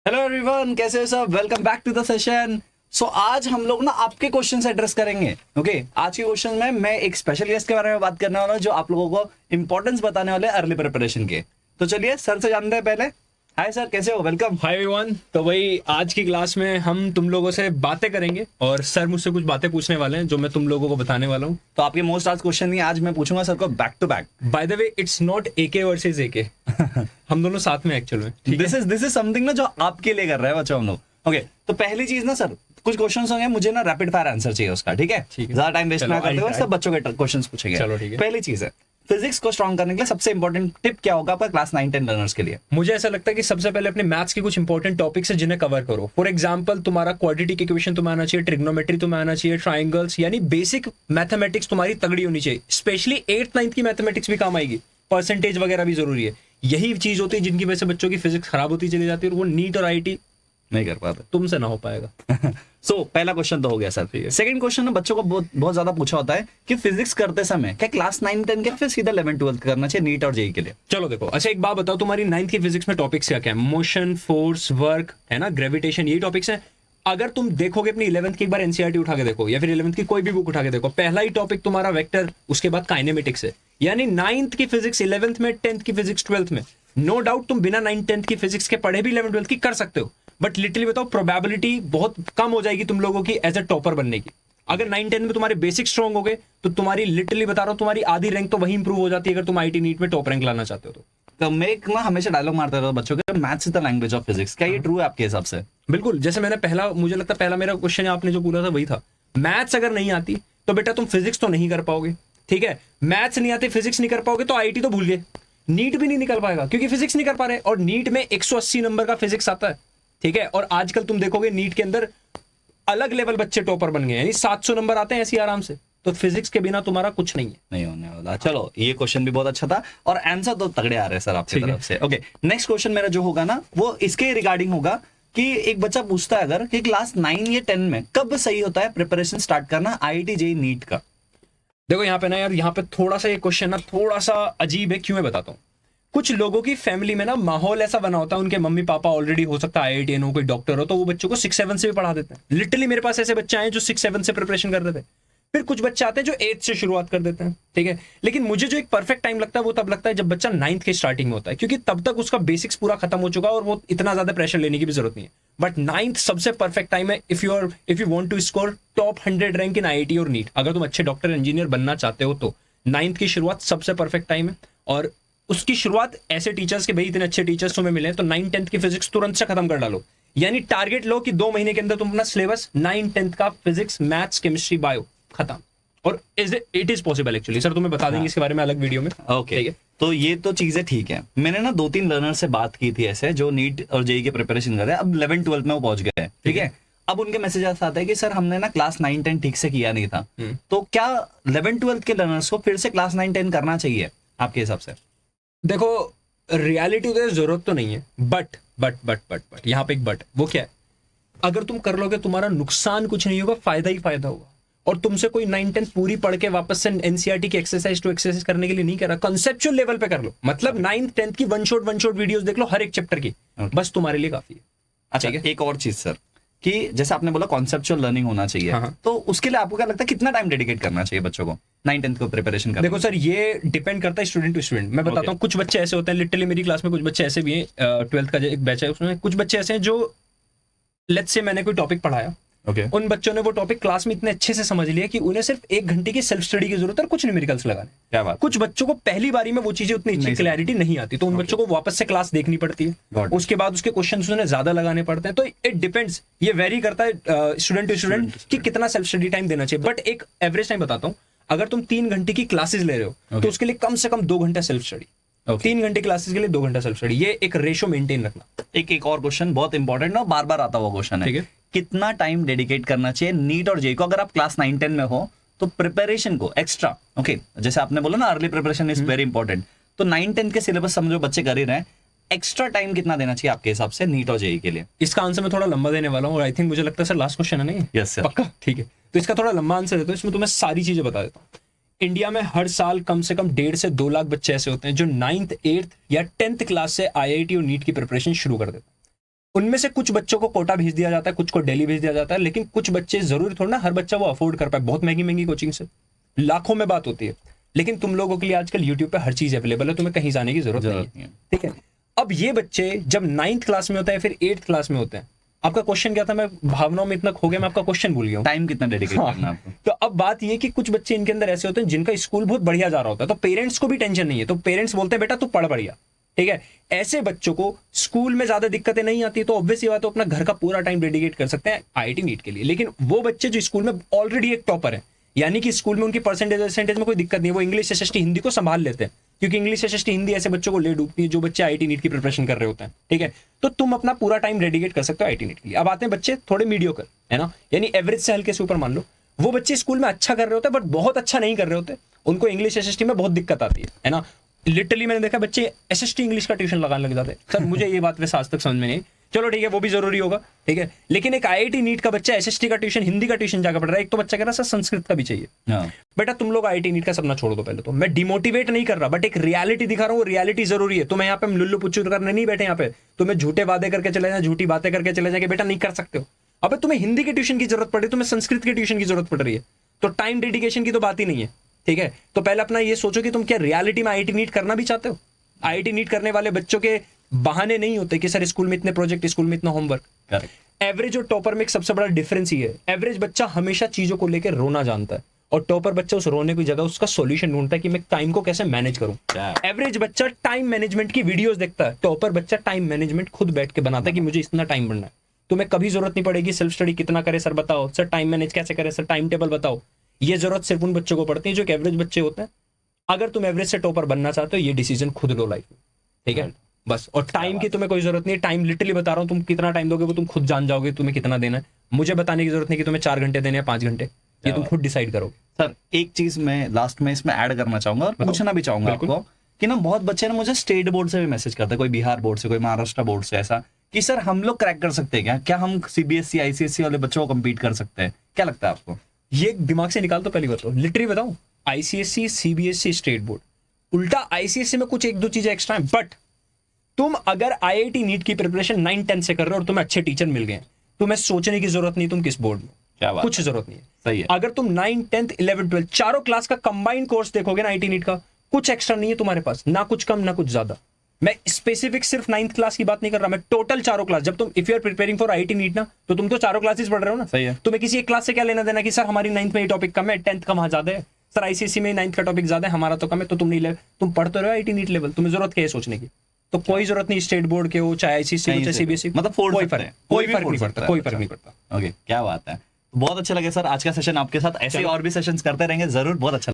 Hello everyone, कैसे हो सब। Welcome back to the session. So आज हम लोग ना आपके क्वेश्चन से एड्रेस करेंगे। ओके आज के क्वेश्चन में मैं एक स्पेशल गेस्ट के बारे में बात करने वाला हूँ जो आप लोगों को इंपॉर्टेंस बताने वाले अर्ली प्रिपरेशन के। तो चलिए सर से जानते हैं पहले। हाय सर, कैसे हो? वेलकम। Hi everyone. तो भाई आज की क्लास में हम तुम लोगों से बातें करेंगे और सर मुझसे कुछ बातें पूछने वाले हैं जो मैं तुम लोगों को बताने वाला हूँ। तो आपके मोस्ट आज क्वेश्चन नहीं, आज मैं पूछूंगा सर को back to back. By the way it's not AK versus AK हम दोनों साथ में एक्चुअल में। दिस इज समथिंग ना जो आपके लिए कर रहे हैं बच्चों हम लोग। ओके तो पहली चीज ना सर, कुछ क्वेश्चंस होंगे, मुझे ना रैपिड फायर आंसर चाहिए उसका। ठीक है, ज्यादा टाइम वेस्ट ना करते हुए सब बच्चों के क्वेश्चंस पूछेंगे। चलो ठीक है। पहली चीज है, फिजिक्स को स्ट्रॉन्ग करने के लिए सबसे इंपॉर्टेंट टिप क्या होगा आपका क्लास 9-10 लर्नर्स के लिए? मुझे ऐसा लगता है कि सबसे पहले अपने मैथ्स के कुछ इंपॉर्टेंट टॉपिक्स है जिन्हें कवर करो। फॉर एग्जांपल तुम्हारा क्वाड्रेटिक इक्वेशन तुम्हें आना चाहिए, ट्रिग्नोमेट्री तुम्हें आना चाहिए, ट्राइंगल्स यानी बेसिक मैथमेटिक्स तुम्हारी तगड़ी होनी चाहिए। स्पेशली 8th-9th की मैथमेटिक्स भी काम आएगी, परसेंटेज वगैरह भी जरूरी है। यही चीज होती है जिनकी वजह से बच्चों की फिजिक्स खराब होती चली जाती है और वो नीट और आईटी नहीं कर पाते। तुमसे ना हो पाएगा। सो पहला क्वेश्चन तो हो गया सर। सेकंड क्वेश्चन ना बच्चों को बहुत ज्यादा पूछा होता है कि फिजिक्स करते समय क्या क्लास 9-10 के फिर सीधा 11-12 करना चाहिए नीट और जेई के लिए? चलो देखो, अच्छा एक बात बताओ, तुम्हारी 9th की फिजिक्स में टॉपिक्स क्या क्या है? मोशन, फोर्स, वर्क है ना, ग्रेविटेशन, यही टॉपिक्स हैं। अगर तुम देखोगे अपनी 11th की एक बार एनसीईआरटी उठा के देखो या फिर 11th की कोई भी बुक उठा के देखो, पहला ही टॉपिक तुम्हारा वेक्टर, उसके बाद काइनेमेटिक्स है। यानी 9th की फिजिक्स 11th में, 10th की फिजिक्स 12th में। नो डाउट तुम बिना 9th-10th की फिजिक्स के पढ़े भी 11th-12th की कर सकते हो, बट लिटरली बताओ प्रोबेबिलिटी बहुत कम हो जाएगी तुम लोगों की एज अ टॉपर बनने की। अगर 9-10 में तुम्हारे बेसिक स्ट्रॉन्ग हो गए तो तुम्हारी लिटरली बता रहा हूं तुम्हारी आधी रैंक तो वही इंप्रूव हो जाती है अगर तुम आईटी नीट में टॉप रैंक लाना चाहते हो तो मैं एक ना हमेशा डायलॉग मारता रहता हूं बच्चों के, maths is the language of physics. क्या ये ट्रू है आपके हिसाब से? बिल्कुल। जैसे मैंने पहला, मुझे लगता है पहला मेरा क्वेश्चन आपने जो पूछा था वही था। मैथ्स अगर नहीं आती तो बेटा तुम फिजिक्स तो नहीं कर पाओगे। ठीक है, मैथ्स नहीं आती, फिजिक्स नहीं कर पाओगे तो आईटी तो भूल गए, नीट भी नहीं निकल पाएगा क्योंकि फिजिक्स नहीं कर पा रहे। और नीट में 180 नंबर का फिजिक्स आता है। ठीक है, और आजकल तुम देखोगे नीट के अंदर अलग लेवल बच्चे टॉपर बन गए, यानी 700 नंबर आते हैं ऐसे आराम से। तो फिजिक्स के बिना तुम्हारा कुछ नहीं है, नहीं होने वाला। चलो ये क्वेश्चन भी बहुत अच्छा था और आंसर तो तगड़े आ रहे हैं सर आपकी तरफ से। ओके नेक्स्ट क्वेश्चन मेरा जो होगा ना वो इसके रिगार्डिंग होगा कि एक बच्चा पूछता है अगर कि क्लास 9 या 10 में कब सही होता है प्रिपरेशन स्टार्ट करना आईआईटी जेईई नीट का? देखो यहाँ पे ना यार, यहाँ पे थोड़ा सा ये क्वेश्चन ना थोड़ा सा अजीब है। क्यों मैं बताता हूँ। कुछ लोगों की फैमिली में ना माहौल ऐसा बना होता है, उनके मम्मी पापा ऑलरेडी हो सकता है आईआईटीएन हो, कोई डॉक्टर हो, तो वो बच्चों को 6-7 से भी पढ़ा देते हैं। लिटरली मेरे पास ऐसे बच्चे आए जो 6-7 से प्रिपरेशन कर रहे थे। फिर कुछ बच्चे आते हैं जो 8th से शुरुआत कर देते हैं। ठीक है, लेकिन मुझे जो एक परफेक्ट टाइम लगता है वो तब लगता है जब बच्चा 9th के स्टार्टिंग में होता है, क्योंकि तब तक उसका बेसिक्स पूरा खत्म हो चुका है और वो इतना ज्यादा प्रेशर लेने की भी जरूरत नहीं है। बट 9th सबसे परफेक्ट टाइम है if you want to score top 100 rank in IIT और नीट। अगर तुम अच्छे डॉक्टर इंजीनियर बनना चाहते हो तो 9th की शुरुआत सबसे परफेक्ट टाइम है। और उसकी शुरुआत ऐसे टीचर्स के, भाई इतने अच्छे टीचर्स तुम्हें मिले तो 9th-10th की फिजिक्स तुरंत से खत्म कर डालो। यानी टारगेट लो कि 2 महीने के अंदर तुम अपना सिलेबस 9th-10th का फिजिक्स, मैथ्स, केमिस्ट्री, बायो खत्म। और it is possible actually. Sir तुम्हें बता देंगे इसके बारे में अलग वीडियो में। ओके तो ये तो चीजें ठीक है। मैंने ना 2-3 लर्नर से बात की थी ऐसे जो नीट और जेईई की प्रिपरेशन कर रहे हैं, अब 11-12 में वो पहुंच गए हैं। ठीक है, अब उनके मैसेजेस आते हैं कि सर हमने ना क्लास 9-10 ठीक से किया नहीं था। तो क्या 11-12 के लर्नर्स को फिर से क्लास 9-10 करना चाहिए आपके हिसाब से? देखो रियलिटी तो जरूरत तो नहीं है, बट यहाँ पे एक बट, वो क्या है, अगर तुम कर लोगे तुम्हारा नुकसान कुछ नहीं होगा, फायदा ही फायदा होगा। और तुमसे कोई 9-10 पूरी पढ़ के वापस से एनसीईआरटी की एक्सरसाइज टू एक्सरसाइज करने के लिए नहीं कर रहा, कंसेप्चुअल लेवल पे कर लो। मतलब 9th-10th की वन शॉट वीडियोस देख लो हर एक चैप्टर की, बस तुम्हारे लिए काफी है। अच्छा एक और चीज सर, कि जैसे आपने बोला कॉन्सेप्चुअल लर्निंग होना चाहिए। हाँ। तो उसके लिए आपको क्या लगता है कितना टाइम डेडिकेट करना चाहिए बच्चों को 9-10 को प्रिपरेशन करने? देखो सर ये डिपेंड करता है स्टूडेंट टू स्टूडेंट। मैं बताता हूँ कुछ बच्चे ऐसे होते हैं, लिटरली मेरी क्लास में कुछ बच्चे ऐसे भी हैं, 12th का एक बैच है उसमें कुछ बच्चे ऐसे हैं जो लेट्स से मैंने कोई टॉपिक पढ़ाया, उन बच्चों ने वो टॉपिक क्लास में इतने अच्छे से समझ लिया कि उन्हें सिर्फ 1 घंटे की सेल्फ स्टडी की जरूरत है और कुछ न्यूमेरिकल्स लगाने। क्या बात। कुछ बच्चों को पहली बारी में वो चीजें उतनी अच्छी क्लैरिटी नहीं आती, तो उन बच्चों को वापस से क्लास देखनी पड़ती है, उसके बाद उसके क्वेश्चंस उन्हें ज्यादा लगाने पड़ते हैं। तो इट डिपेंड्स, ये वेरी करता है स्टूडेंट टू स्टूडेंट कि कितना सेल्फ स्टडी टाइम देना चाहिए। बट एक एवरेज टाइम बताता हूँ, अगर तुम 3 घंटे की क्लासेस ले रहे हो तो उसके लिए कम से कम 2 घंटा सेल्फ स्टडी। 3 घंटे क्लासेस के लिए 2 घंटा सेल्फ स्टडी, ये एक रेशो मेंटेन रखना। एक और क्वेश्चन बहुत इंपॉर्टेंट ना, बार बार आता हुआ क्वेश्चन है, कितना टाइम डेडिकेट करना चाहिए नीट और जेईई को अगर आप क्लास 9-10 में हो तो प्रिपरेशन को एक्स्ट्रा? ओके जैसे आपने बोला ना early preparation is very important, तो 9-10 के सिलेबस समझो बच्चे कर ही रहे हैं, एक्स्ट्रा टाइम कितना देना चाहिए आपके हिसाब से नीट और जेईई के लिए? इसका आंसर मैं थोड़ा लंबा देने वाला हूँ और आई थिंक मुझे लगता है सर लास्ट क्वेश्चन है नहीं? Yes sir. पक्का ठीक है, तो इसका थोड़ा लंबा आंसर देता हूँ, इसमें तुम्हें सारी चीजें बता देता हूँ। इंडिया में हर साल कम से कम 1.5 से 2 लाख बच्चे ऐसे होते हैं जो 9th, 8th या 10th क्लास से आईआईटी और नीट की प्रिपरेशन शुरू कर देते हैं। उनमें से कुछ बच्चों को कोटा भेज दिया जाता है, कुछ को दिल्ली भेज दिया जाता है, लेकिन कुछ बच्चे जरूरी थोड़ा ना हर बच्चा वो अफोर्ड कर पाए, बहुत महंगी महंगी कोचिंग से लाखों में बात होती है। लेकिन तुम लोगों के लिए आजकल यूट्यूब पे हर चीज अवेलेबल है, तुम्हें कहीं जाने की जरूरत नहीं है। ठीक है, अब ये बच्चे जब 9th क्लास में होते हैं फिर 8th क्लास में होते हैं, आपका क्वेश्चन क्या था, मैं भावनाओं में इतना खो गया, मैं आपका क्वेश्चन भूल गया हूँ। टाइम कितना डेडिकेट करना है आपको? तो अब बात ये कि कुछ बच्चे इनके अंदर ऐसे होते हैं जिनका स्कूल बहुत बढ़िया जा रहा होता है, तो पेरेंट्स को भी टेंशन नहीं है, तो पेरेंट्स बोलते हैं बेटा तू पढ़ बढ़िया। ठीक है, ऐसे बच्चों को स्कूल में ज्यादा दिक्कतें नहीं आती, तो ऑब्वियस ही बात है अपना घर का पूरा टाइम डेडिकेट कर सकते हैं आईआईटी नीट के लिए। लेकिन वो बच्चे जो स्कूल में ऑलरेडी एक टॉपर है, यानी कि स्कूल में उनकी परसेंटेज में कोई दिक्कत नहीं है, वो इंग्लिश एसएसटी हिंदी को संभाल लेते हैं, क्योंकि इंग्लिश एसएसटी हिंदी ऐसे बच्चों को ले डूबती है जो बच्चे आईआईटी नीट की प्रिपरेशन कर रहे होते हैं। ठीक है, तो तुम अपना पूरा टाइम डेडिकेट कर सकते हो आईआईटी नीट के लिए। अब आते हैं बच्चे थोड़े मीडियोकर, है ना, यानी एवरेज से हल्के से ऊपर मान लो, वो बच्चे स्कूल में अच्छा कर रहे होते हैं बट बहुत अच्छा नहीं कर रहे होते, उनको इंग्लिश एसएसटी में बहुत दिक्कत आती है ना। लिटरली मैंने देखा बच्चे एसएसटी इंग्लिश का ट्यूशन लगाने लग जाते हैं। सर मुझे ये बात वैसे आज तक समझ में नहीं, चलो ठीक है वो भी जरूरी होगा, ठीक है, लेकिन एक आईआईटी नीट का बच्चा एसएसटी का ट्यूशन, हिंदी का ट्यूशन जाकर पढ़ रहा है, एक तो बच्चा कह रहा है सर संस्कृत का भी चाहिए। बेटा तुम लोग आईआईटी नीट का सपना छोड़ दो पहले तो, मैं डिमोटिवेट नहीं कर रहा बट एक रियलिटी दिखा रहा हूँ, रियलिटी जरूरी है। तो मैं यहाँ पे लुल्लू पुच्चू करने नहीं बैठे यहाँ पे, तुम्हें झूठे वादे करके चले जाए, झूठी बातें करके चले जाए कि बेटा नहीं कर सकते हो। अब तुम्हें हिंदी के ट्यूशन की जरूरत पड़ रही है, तुम्हें संस्कृत के ट्यूशन की जरूरत पड़ रही है, तो टाइम डेडिकेशन की तो बात ही नहीं है। ठीक है, तो पहले अपना ये सोचो कि तुम क्या रियलिटी में आईआईटी नीट करना भी चाहते हो। आईआईटी नीट करने वाले बच्चों के बहाने नहीं होते कि सर स्कूल में इतने प्रोजेक्ट, स्कूल में इतना होमवर्क। एवरेज और टॉपर में एक सबसे बड़ा डिफरेंस ही है, एवरेज बच्चा हमेशा चीजों को लेकर रोना जानता है और टॉपर बच्चा उस रोने की जगह उसका सॉल्यूशन ढूंढता है कि मैं टाइम को कैसे मैनेज करूं। एवरेज बच्चा टाइम मैनेजमेंट की वीडियोस देखता है, टॉपर बच्चा टाइम मैनेजमेंट खुद बैठ के बनाता है कि मुझे इतना टाइम बढ़ना है। तुम्हें कभी जरूरत नहीं पड़ेगी सेल्फ स्टडी कितना करे सर बताओ, सर टाइम मैनेज कैसे करे सर, टाइम टेबल बताओ। ये जरूरत सिर्फ उन बच्चों को पड़ती है जो एक एवरेज बच्चे होते हैं। अगर तुम एवरेज से टॉपर बनना चाहते हो ये डिसीजन खुद लो लाइफ में, ठीक है बस। और टाइम की तुम्हें कोई जरूरत नहीं है, टाइम लिटरली बता रहा हूँ, तुम कितना टाइम दोगे वो तुम खुद जान जाओगे तुम्हें कितना देना है। मुझे बताने की जरूरत नहीं कि तुम्हें 4 घंटे देने हैं 5 घंटे, ये तुम खुद डिसाइड करोगे। सर एक चीज मैं लास्ट में इसमें ऐड करना चाहूंगा और पूछना भी चाहूंगा आपको कि ना बहुत बच्चे ना मुझे स्टेट बोर्ड से भी मैसेज करते हैं, कोई बिहार बोर्ड से, कोई महाराष्ट्र बोर्ड से, ऐसा कि सर हम लोग क्रैक कर सकते हैं क्या हम सीबीएसई आईसीएसई वाले बच्चों को कम्पीट कर सकते हैं? क्या लगता है आपको? ये दिमाग से निकाल दो पहली बात तो, लिटरली बताऊं, आईसीएसई सीबीएसई स्टेट बोर्ड, उल्टा आईसीएसई में कुछ 1-2 चीजें एक्स्ट्रा है, बट तुम अगर आईआईटी नीट की प्रिपरेशन 9-10 से कर रहे हो और तुम्हें अच्छे टीचर मिल गए, तुम्हें सोचने की जरूरत नहीं तुम किस बोर्ड में, क्या बात, कुछ जरूरत नहीं है। सही है। अगर तुम 9, 10th, 11, 12 चारों क्लास का कंबाइंड कोर्स देखोगे ना आईआईटी नीट का, कुछ एक्स्ट्रा नहीं है तुम्हारे पास, ना कुछ कम ना कुछ ज्यादा। मैं स्पेसिफिक सिर्फ 9th क्लास की बात नहीं कर रहा, मैं टोटल चारों क्लास। जब तुम if you are preparing for IIT NEET ना, तो तुम तो चारों क्लासेस पढ़ रहे हो ना। सही है। तुम्हें किसी एक क्लास से क्या लेना देना कि सर हमारी 9th में ये टॉपिक कम है, 10th का वहां ज्यादा है, सर आईसीएसई में 9th का टॉपिक ज्यादा है, हमारा तो कम है, तो तुम नहीं ले, तुम पढ़ते रहो आईआईटी नीट लेवल, तुम्हें जरूरत क्या है सोचने की? तो कोई जरूरत नहीं स्टेट बोर्ड के हो, चाहे आईसीएसई हो, चाहे सीबीएसई, मतलब कोई फर्क नहीं पड़ता, कोई फर्क नहीं पड़ता। ओके, क्या बात है, बहुत अच्छा लगे सर आज का सेशन आपके साथ। ऐसे और भी सेशंस करते रहेंगे जरूर, बहुत अच्छा।